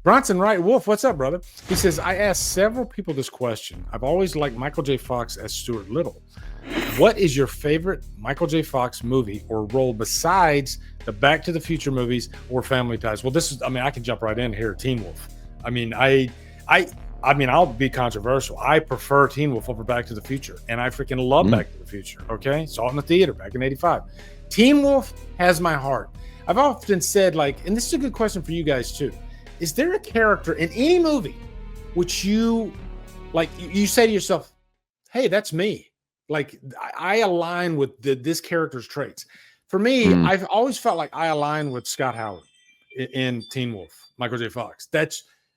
Bronson W Wolf, what's up, brother? He says, I asked several people this question. I've always liked Michael J. Fox as Stuart Little. What is your favorite Michael J. Fox movie or role besides the Back to the Future movies or Family Ties? Well, I can jump right in here. Teen Wolf. I mean, I'll be controversial. I prefer Teen Wolf over Back to the Future, and I freaking love Back to the Future. Okay, saw it in the theater back in '85. Teen Wolf has my heart. I've often said, and this is a good question for you guys too. Is there a character in any movie which you say to yourself, hey, that's me. I align with this character's traits. For me, I've always felt like I align with Scott Howard in Teen Wolf, Michael J. Fox.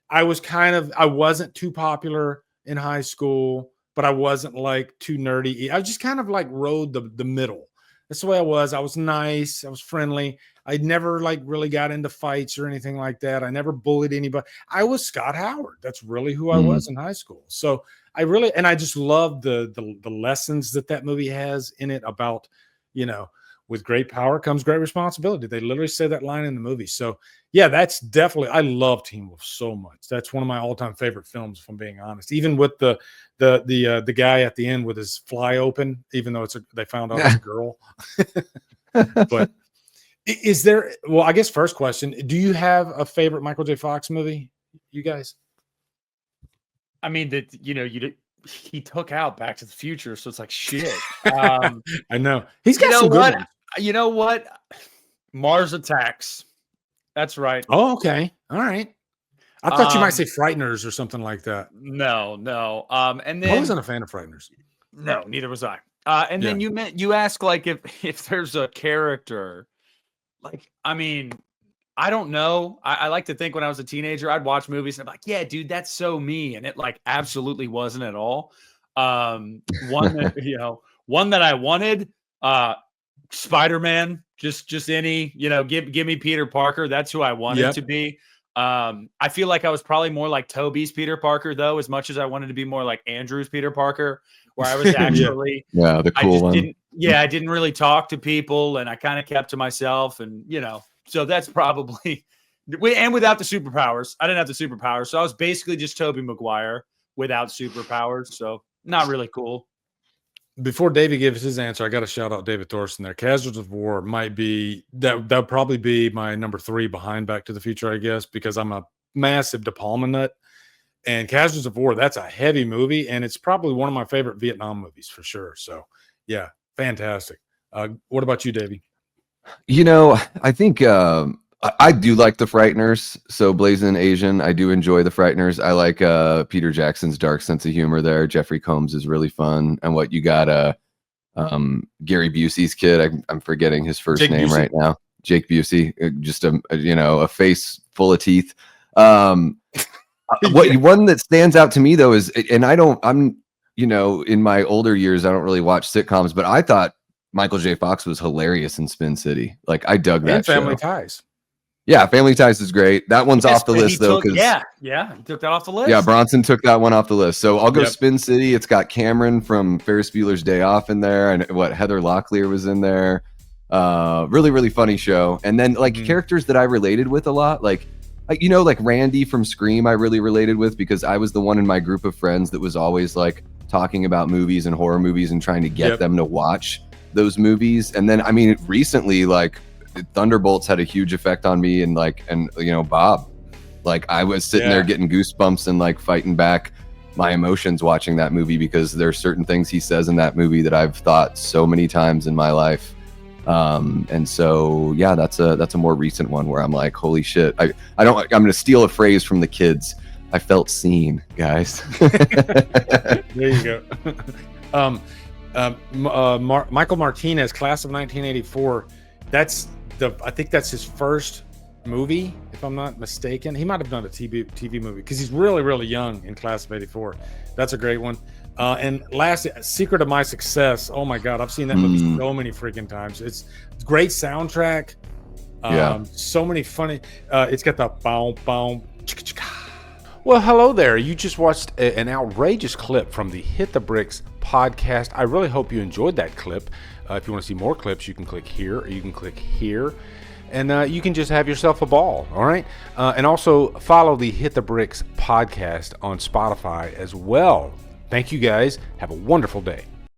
I wasn't too popular in high school, but I wasn't too nerdy. I just kind of rode the middle. That's the way I was. I was nice. I was friendly. I never really got into fights or anything like that. I never bullied anybody. I was Scott Howard. That's really who I was in high school. So I just love the lessons that movie has in it about, with great power comes great responsibility. They literally say that line in the movie. So yeah, that's definitely, I love Teen Wolf so much. That's one of my all-time favorite films, if I'm being honest. Even with the guy at the end with his fly open, even though they found out it's a girl. But I guess first question, do you have a favorite Michael J. Fox movie, you guys? I mean, he took out Back to the Future, so it's like shit. I know. He's got some good ones. You know what? Mars Attacks. That's right. Oh, okay. All right. I thought you might say Frighteners or something like that. No. And then I wasn't a fan of Frighteners. No, neither was I. And then you ask if there's a character, I don't know. I like to think when I was a teenager, I'd watch movies and I'm like, yeah, dude, that's so me. And it absolutely wasn't at all. One that I wanted, Spider-Man, just any, give me Peter Parker. That's who I wanted to be. I feel like I was probably more like Tobey's Peter Parker though, as much as I wanted to be more like Andrew's Peter Parker, where I was actually, the cool one. I didn't really talk to people and I kind of kept to myself and, so that's probably, and without the superpowers. I didn't have the superpowers. So I was basically just Tobey Maguire without superpowers. So not really cool. Before Davey gives his answer, I got to shout out David Thorson there. Casualties of War might be, that'll probably be my number 3 behind Back to the Future, I guess, because I'm a massive De Palma nut. And Casualties of War, that's a heavy movie. And it's probably one of my favorite Vietnam movies for sure. So yeah, fantastic. What about you, Davey? I think I do like the Frighteners. So Blazing Asian, I do enjoy the Frighteners. I like Peter Jackson's dark sense of humor there. Jeffrey Combs is really fun. And what you got, Gary Busey's kid. I'm forgetting his first name Busey. Right now. Jake Busey, just a face full of teeth. One that stands out to me though is, and I'm in my older years, I don't really watch sitcoms, but I thought Michael J. Fox was hilarious in Spin City. I dug that. And Family Ties. Yeah, Family Ties is great. That one's off the list though. He took that off the list. Yeah, Bronson took that one off the list. So I'll go Spin City. It's got Cameron from Ferris Bueller's Day Off in there, and Heather Locklear was in there. Really, really funny show. And then characters that I related with a lot, like Randy from Scream, I really related with because I was the one in my group of friends that was always talking about movies and horror movies and trying to get them to watch those movies. And then recently Thunderbolts had a huge effect on me and Bob, I was sitting there getting goosebumps and fighting back my emotions watching that movie because there are certain things he says in that movie that I've thought so many times in my life. And so that's a more recent one where I'm like, holy shit, I'm gonna steal a phrase from the kids. I felt seen, guys. There you go. Michael Martinez, class of 1984. I think that's his first movie, if I'm not mistaken. He might have done a TV movie because he's really, really young in class of 84. That's a great one. And last, Secret of My Success. Oh my God, I've seen that movie so many freaking times. It's great soundtrack. So many funny. It's got the boom, boom. Well, hello there. You just watched an outrageous clip from the Hit the Bricks podcast. I really hope you enjoyed that clip. If you want to see more clips, you can click here or you can click here. and you can just have yourself a ball. All right. And also follow the Hit the Bricks podcast on Spotify as well. Thank you guys. Have a wonderful day.